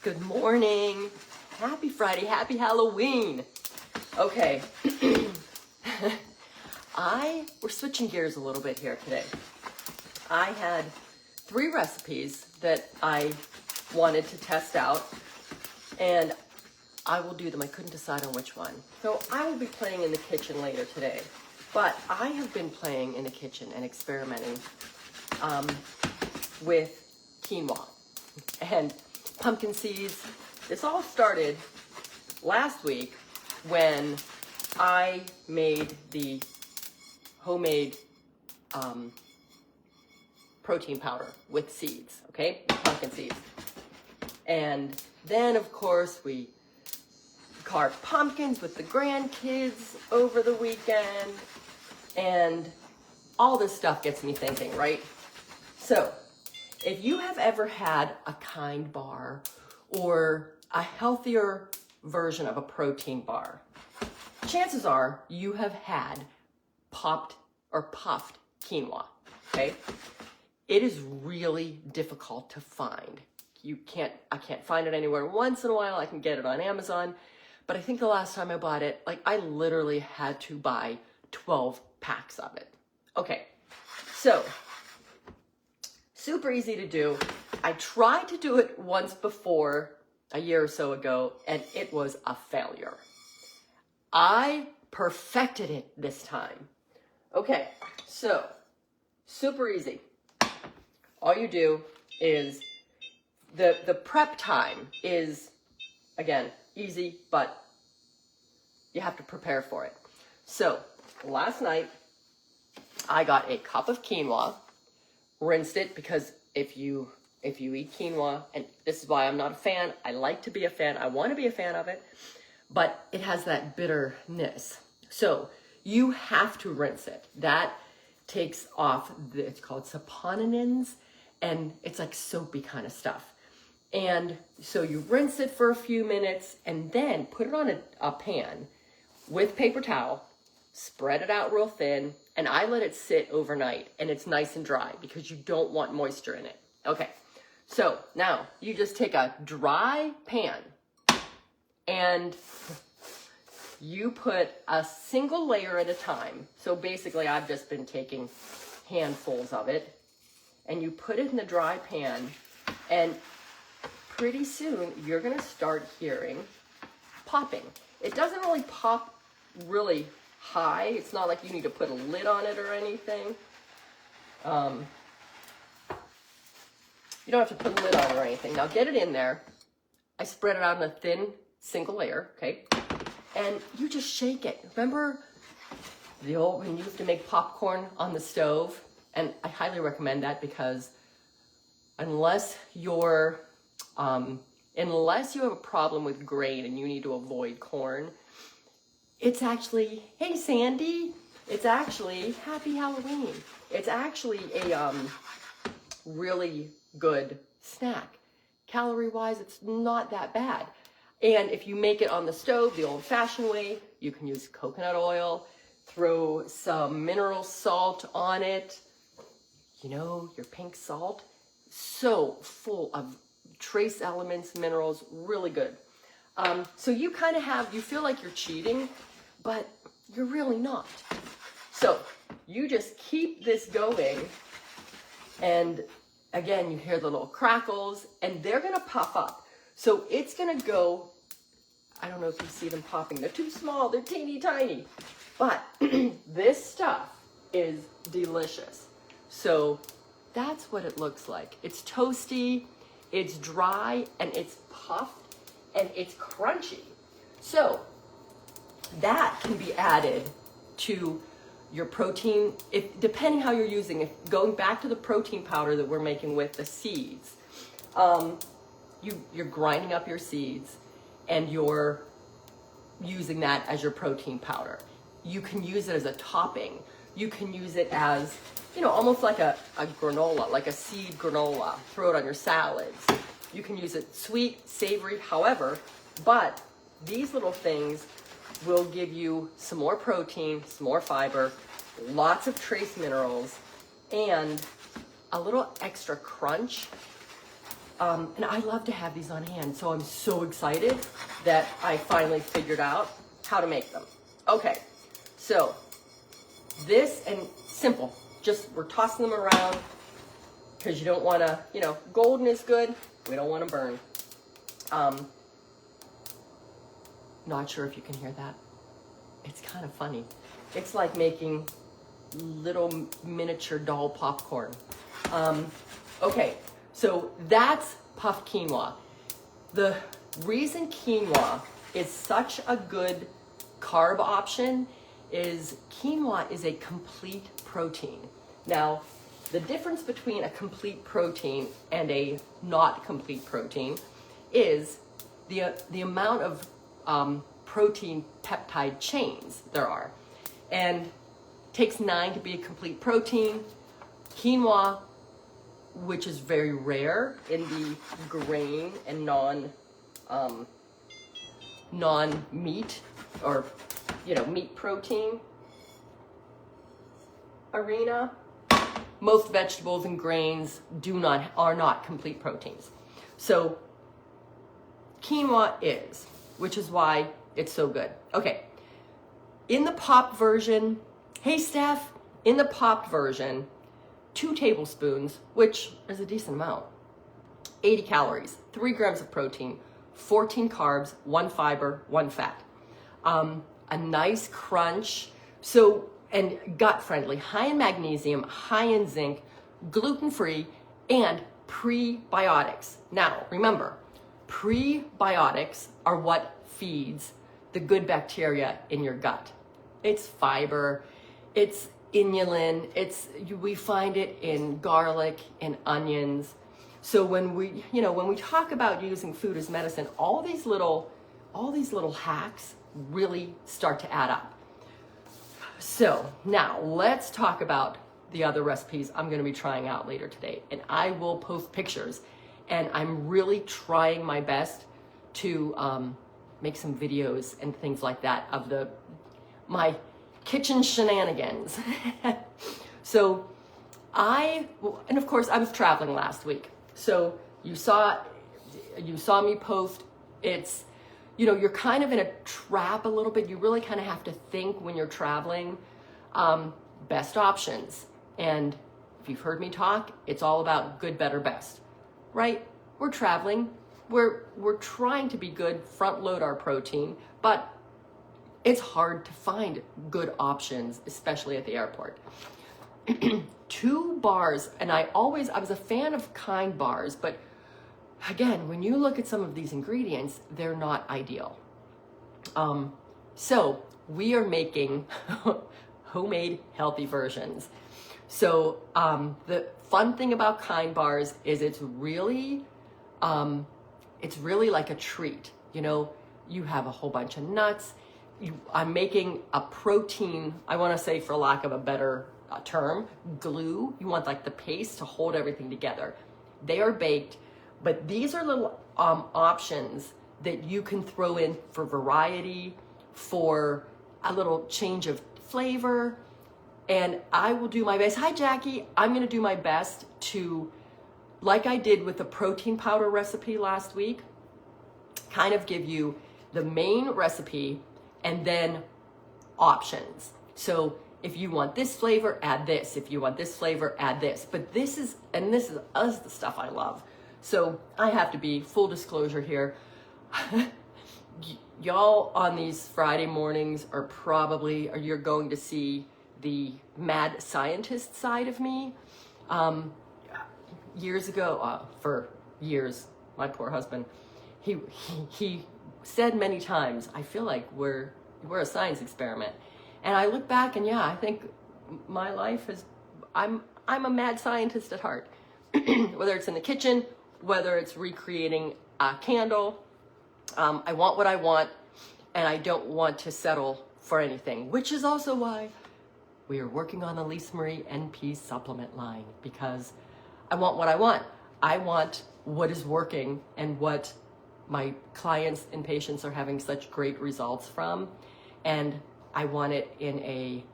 Good morning. Happy Friday. Happy Halloween. Okay. We're switching gears a little bit here today. I had 3 recipes that I wanted to test out, and I will do them. I couldn't decide on which one. So I will be playing in the kitchen later today, but I have been playing in the kitchen and experimenting with quinoa and pumpkin seeds. This all started last week when I made the homemade protein powder with seeds, okay? Pumpkin seeds. And then, of course, we carved pumpkins with the grandkids over the weekend, and all this stuff gets me thinking, right? So, if you have ever had a Kind bar or a healthier version of a protein bar, chances are you have had popped or puffed quinoa, okay? It is really difficult to find. I can't find it anywhere. Once in a while I can get it on Amazon, but I think the last time I bought it, I literally had to buy 12 packs of it. Okay, so super easy to do. I tried to do it once before, a year or so ago, and it was a failure. I perfected it this time. Okay, so super easy. All you do is, the prep time is, again, easy, but you have to prepare for it. So last night, I got a cup of quinoa, rinsed it, because if you eat quinoa, and this is why I'm not a fan, I like to be a fan, I want to be a fan of it, but it has that bitterness. So you have to rinse it. That takes off, it's called saponins, and it's like soapy kind of stuff. And so you rinse it for a few minutes and then put it on a pan with paper towel, spread it out real thin, and I let it sit overnight, and it's nice and dry because you don't want moisture in it. Okay, so now you just take a dry pan and you put a single layer at a time. So basically I've just been taking handfuls of it, and you put it in the dry pan, and pretty soon you're gonna start hearing popping. It doesn't really pop really high. It's not like you need to put a lid on it or anything. You don't have to put a lid on it or anything. Now get it in there. I spread it out in a thin single layer, okay? And you just shake it. Remember the old, when you used to make popcorn on the stove? And I highly recommend that, because unless you have a problem with grain and you need to avoid corn, it's actually, hey Sandy, it's actually Happy Halloween. It's actually a really good snack. Calorie-wise, it's not that bad. And if you make it on the stove the old-fashioned way, you can use coconut oil, throw some mineral salt on it. You know, your pink salt, so full of trace elements, minerals, really good. So you kind of you feel like you're cheating, but you're really not. So you just keep this going, and again, you hear the little crackles, and they're gonna puff up. So it's gonna go, I don't know if you see them popping, they're too small, they're teeny tiny, but this stuff is delicious. So that's what it looks like. It's toasty, it's dry, and it's puffed, and it's crunchy. So that can be added to your protein, depending how you're using it. Going back to the protein powder that we're making with the seeds, you're grinding up your seeds and you're using that as your protein powder. You can use it as a topping. You can use it as, almost like a granola, like a seed granola. Throw it on your salads. You can use it sweet, savory, however, but these little things will give you some more protein, some more fiber, lots of trace minerals, and a little extra crunch and I love to have these on hand. So I'm so excited that I finally figured out how to make them. Okay, so this, and simple, just we're tossing them around because you don't want to, you know, golden is good. We don't want to burn. Not sure if you can hear that. It's kind of funny. It's like making little miniature doll popcorn. Okay, so that's puffed quinoa. The reason quinoa is such a good carb option is quinoa is a complete protein. Now, the difference between a complete protein and a not complete protein is the amount of protein peptide chains there are. And it takes 9 to be a complete protein. Quinoa, which is very rare in the grain and non-meat or, you know, meat protein arena, most vegetables and grains are not complete proteins. So quinoa is, which is why it's so good. Okay, in the popped version, hey Steph, in the popped version, 2 tablespoons, which is a decent amount, 80 calories, 3 grams of protein, 14 carbs, 1 fiber, 1 fat. A nice crunch, so, and gut friendly, high in magnesium, high in zinc, gluten-free, and prebiotics. Now, remember, prebiotics are what feeds the good bacteria in your gut. It's fiber, it's inulin, we find it in garlic and onions. So when we talk about using food as medicine, all these little hacks really start to add up. So now let's talk about the other recipes I'm going to be trying out later today, and I will post pictures. And I'm really trying my best to make some videos and things like that of my kitchen shenanigans. So and of course I was traveling last week. So you saw me post. It's, you know, you're kind of in a trap a little bit. You really kind of have to think when you're traveling, best options. And if you've heard me talk, it's all about good, better, best, right? We're traveling. We're trying to be good, front load our protein, but it's hard to find good options, especially at the airport. 2 bars, and I was a fan of Kind bars, but again, when you look at some of these ingredients, they're not ideal. So we are making homemade healthy versions. So the fun thing about Kind bars is it's really like a treat. You know, you have a whole bunch of nuts. I'm making a protein, I want to say, for lack of a better term, glue. You want like the paste to hold everything together. They are baked, but these are little options that you can throw in for variety, for a little change of flavor. And I will do my best. Hi, Jackie. I'm going to do my best to, like I did with the protein powder recipe last week, kind of give you the main recipe and then options. So if you want this flavor, add this. If you want this flavor, add this. But this is the stuff I love. So I have to be full disclosure here. Y'all on these Friday mornings you're going to see the mad scientist side of me. Years ago, for years, my poor husband, he said many times, I feel like we're a science experiment. And I look back and I think my life is, I'm a mad scientist at heart. Whether it's in the kitchen, whether it's recreating a candle, I want what I want, and I don't want to settle for anything, which is also why we are working on the Lisamarie NP supplement line, because I want what I want. I want what is working and what my clients and patients are having such great results from. And I want it in a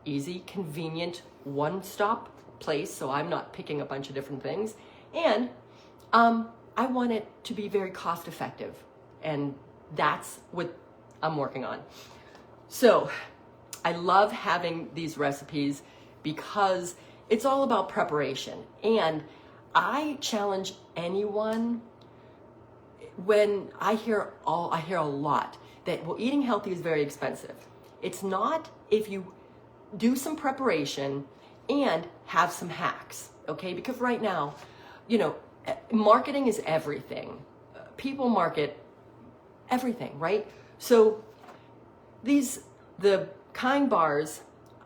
easy, convenient, one-stop place, so I'm not picking a bunch of different things. And I want it to be very cost effective, and that's what I'm working on. So I love having these recipes because it's all about preparation. And I challenge anyone, when I hear a lot that, well, eating healthy is very expensive. It's not if you do some preparation and have some hacks, okay? Because right now, marketing is everything. People market everything, right? So the kind bars,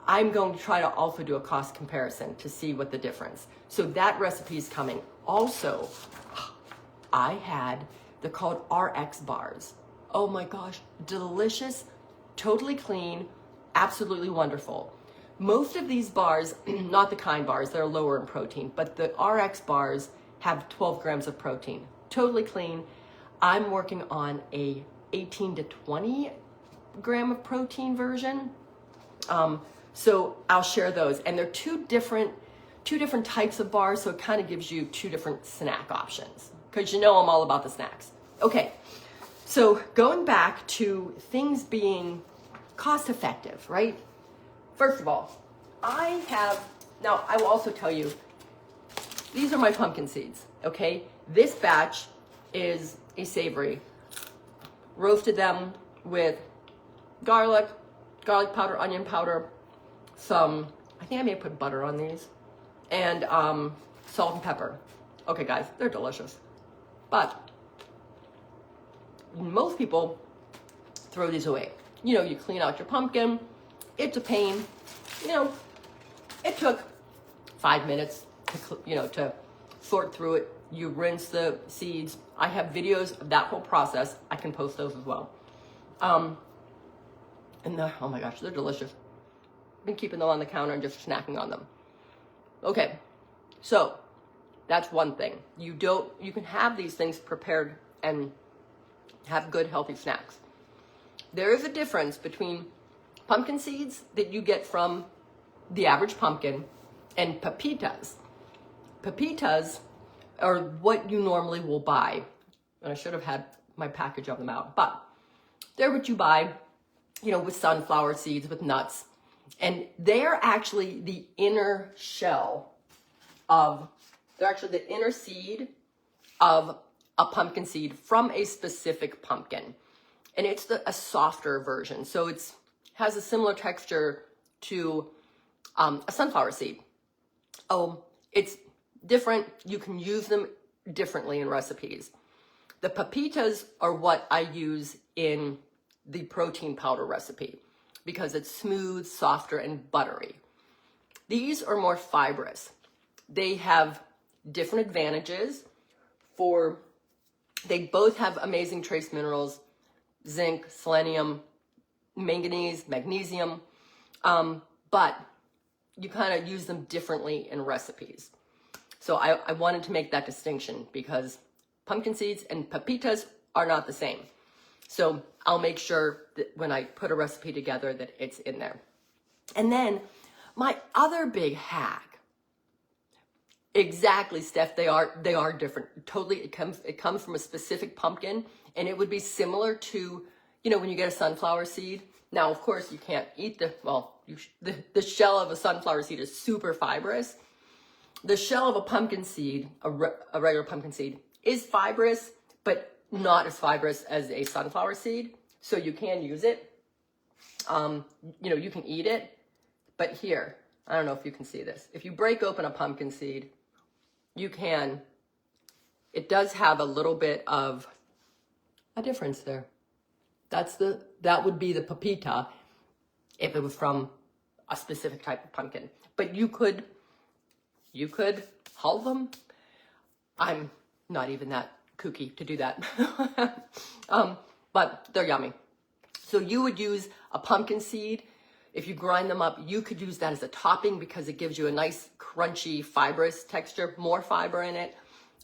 I'm going to try to also do a cost comparison to see what the difference. So that recipe is coming. Also, they're called RX bars. Oh my gosh, delicious, totally clean, absolutely wonderful. Most of these bars, not the kind bars, they're lower in protein, but the RX bars have 12 grams of protein, totally clean. I'm working on a 18 to 20 gram of protein version. So I'll share those, and they're two different types of bars, so it kind of gives you two different snack options, because I'm all about the snacks. Okay, so going back to things being cost effective, right? First of all, I will also tell you, these are my pumpkin seeds, okay? This batch is a savory. Roasted them with garlic powder, onion powder, I think I may have put butter on these, and salt and pepper. Okay guys, they're delicious. But most people throw these away. You clean out your pumpkin, it's a pain. It took 5 minutes to sort through it. You rinse the seeds. I have videos of that whole process. I can post those as well. Oh my gosh, they're delicious. Been keeping them on the counter and just snacking on them. Okay, so that's one thing. You can have these things prepared and have good healthy snacks. There is a difference between pumpkin seeds that you get from the average pumpkin and pepitas. Pepitas are what you normally will buy. And I should have had my package of them out, but they're what you buy, with sunflower seeds, with nuts. And they're actually the inner the inner seed of a pumpkin seed from a specific pumpkin. And it's a softer version. So has a similar texture to a sunflower seed. Oh, it's different. You can use them differently in recipes. The pepitas are what I use in the protein powder recipe because it's smooth, softer, and buttery. These are more fibrous. They have different advantages they both have amazing trace minerals, zinc, selenium, manganese, magnesium, but you kind of use them differently in recipes. So I wanted to make that distinction because pumpkin seeds and pepitas are not the same. So I'll make sure that when I put a recipe together that it's in there. And then my other big hack, exactly, Steph, they are different. Totally, it comes from a specific pumpkin, and it would be similar to, when you get a sunflower seed. Now, of course, you can't eat the shell of a sunflower seed is super fibrous. The shell of a pumpkin seed, a regular pumpkin seed, is fibrous, but not as fibrous as a sunflower seed. So you can use it. You can eat it. But here, I don't know if you can see this. If you break open a pumpkin seed, it does have a little bit of a difference there. That would be the pepita if it was from a specific type of pumpkin. But you could hull them. I'm not even that kooky to do that. But they're yummy. So you would use a pumpkin seed. If you grind them up, you could use that as a topping because it gives you a nice crunchy fibrous texture, more fiber in it.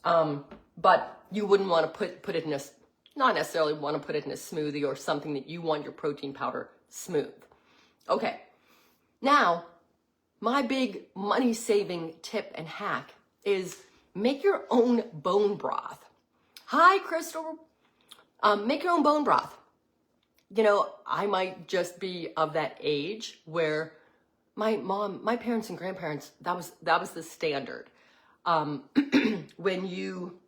But you wouldn't want to put it in not necessarily want to put it in a smoothie or something that you want your protein powder smooth. Okay, now my big money saving tip and hack is make your own bone broth. Hi, Crystal. Make your own bone broth. You know, I might just be of that age where my parents and grandparents, that was the standard. When you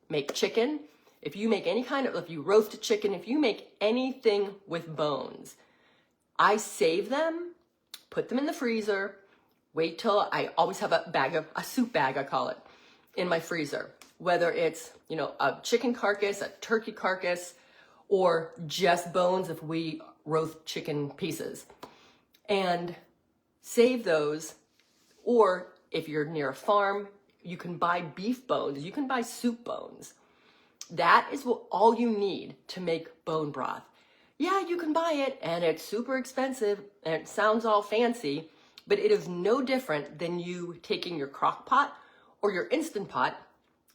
make chicken, if you make any kind of, if you roast a chicken, if you make anything with bones, I save them, put them in the freezer, wait till, I always have a soup bag, I call it, in my freezer. Whether it's, you know, a chicken carcass, a turkey carcass, or just bones if we roast chicken pieces. And save those, or if you're near a farm, you can buy beef bones, you can buy soup bones. That is all you need to make bone broth. Yeah, you can buy it and it's super expensive and it sounds all fancy, but it is no different than you taking your crock pot or your Instant Pot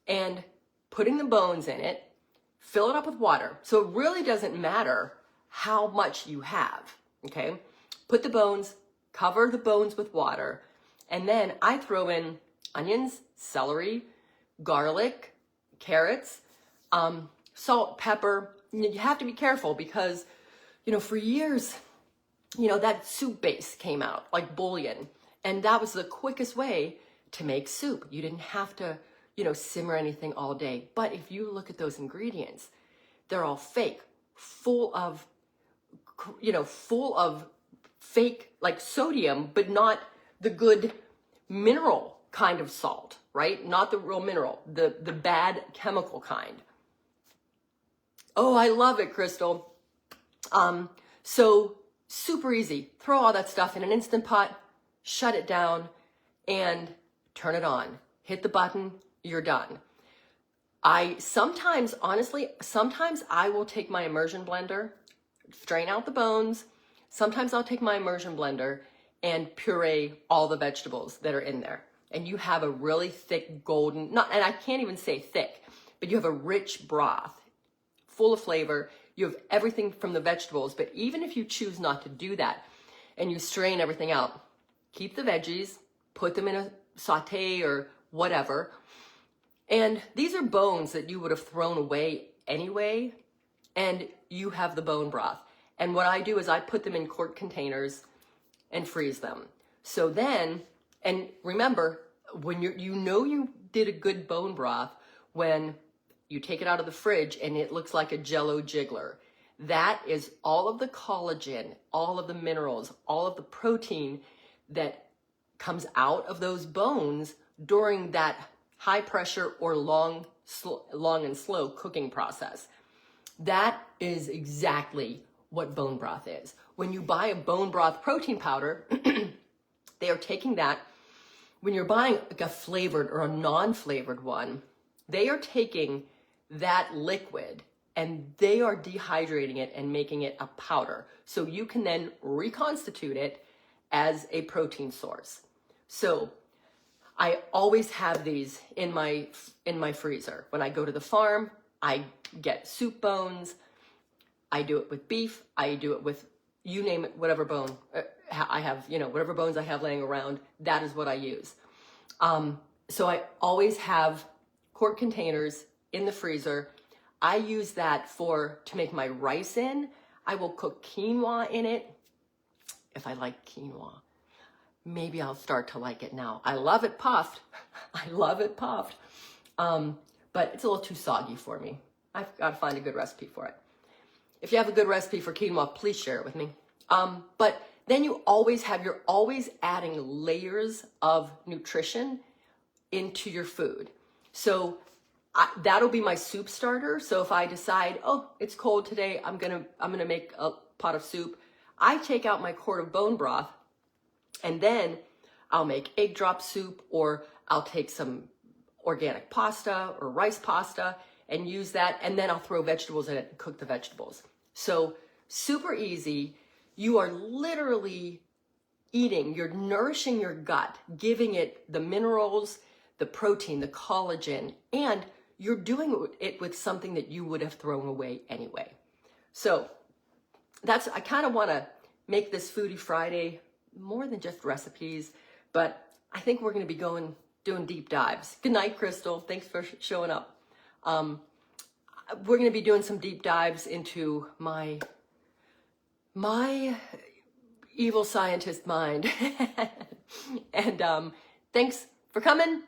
and putting the bones in it, fill it up with water. So it really doesn't matter how much you have, okay? Put the bones, cover the bones with water, and then I throw in onions, celery, garlic, carrots, salt, pepper. You have to be careful because, you know, for years, you know, that soup base came out, like bouillon, and that was the quickest way to make soup. You didn't have to, you know, simmer anything all day. But if you look at those ingredients, they're all fake, full of fake, like sodium, but not the good mineral kind of salt, right? Not the real mineral, the bad chemical kind. Oh, I love it, Crystal. So super easy. Throw all that stuff in an Instant Pot, shut it down, and turn it on. Hit the button, you're done. Sometimes I will take my immersion blender, strain out the bones. Sometimes I'll take my immersion blender and puree all the vegetables that are in there. And you have a really thick golden, and I can't even say thick, but you have a rich broth, full of flavor. You have everything from the vegetables, but even if you choose not to do that and you strain everything out, keep the veggies, put them in a saute or whatever. And these are bones that you would have thrown away anyway, and you have the bone broth. And what I do is I put them in quart containers and freeze them. So then, and remember, when you did a good bone broth when you take it out of the fridge and it looks like a Jell-O jiggler. That is all of the collagen, all of the minerals, all of the protein that comes out of those bones during that high pressure or long and slow cooking process. That is exactly what bone broth is. When you buy a bone broth protein powder, they are taking that. When you're buying like a flavored or a non-flavored one, they are taking that liquid and they are dehydrating it and making it a powder. So you can then reconstitute it as a protein source. So I always have these in my freezer. When I go to the farm, I get soup bones. I do it with beef. I do it with, you name it, whatever bone I have, whatever bones I have laying around, that is what I use. So I always have quart containers in the freezer. I use that to make my rice in. I will cook quinoa in it if I like quinoa. Maybe I'll start to like it now. I love it puffed. I love it puffed. But it's a little too soggy for me. I've got to find a good recipe for it. If you have a good recipe for quinoa, please share it with me. But then you're always adding layers of nutrition into your food. So that'll be my soup starter. So if I decide, oh, it's cold today, I'm gonna make a pot of soup, I take out my quart of bone broth, and then I'll make egg drop soup, or I'll take some organic pasta or rice pasta and use that, and then I'll throw vegetables in it and cook the vegetables. So super easy. You are literally eating, you're nourishing your gut, giving it the minerals, the protein, the collagen, and you're doing it with something that you would have thrown away anyway. So I kind of want to make this Foodie Friday more than just recipes, but I think we're going to be going doing deep dives. Good night, Crystal. Thanks for showing up. We're going to be doing some deep dives into my evil scientist mind. And thanks for coming.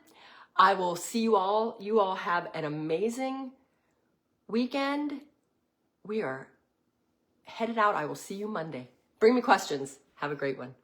I will see you all. You all have an amazing weekend. We are headed out. I will see you Monday. Bring me questions. Have a great one.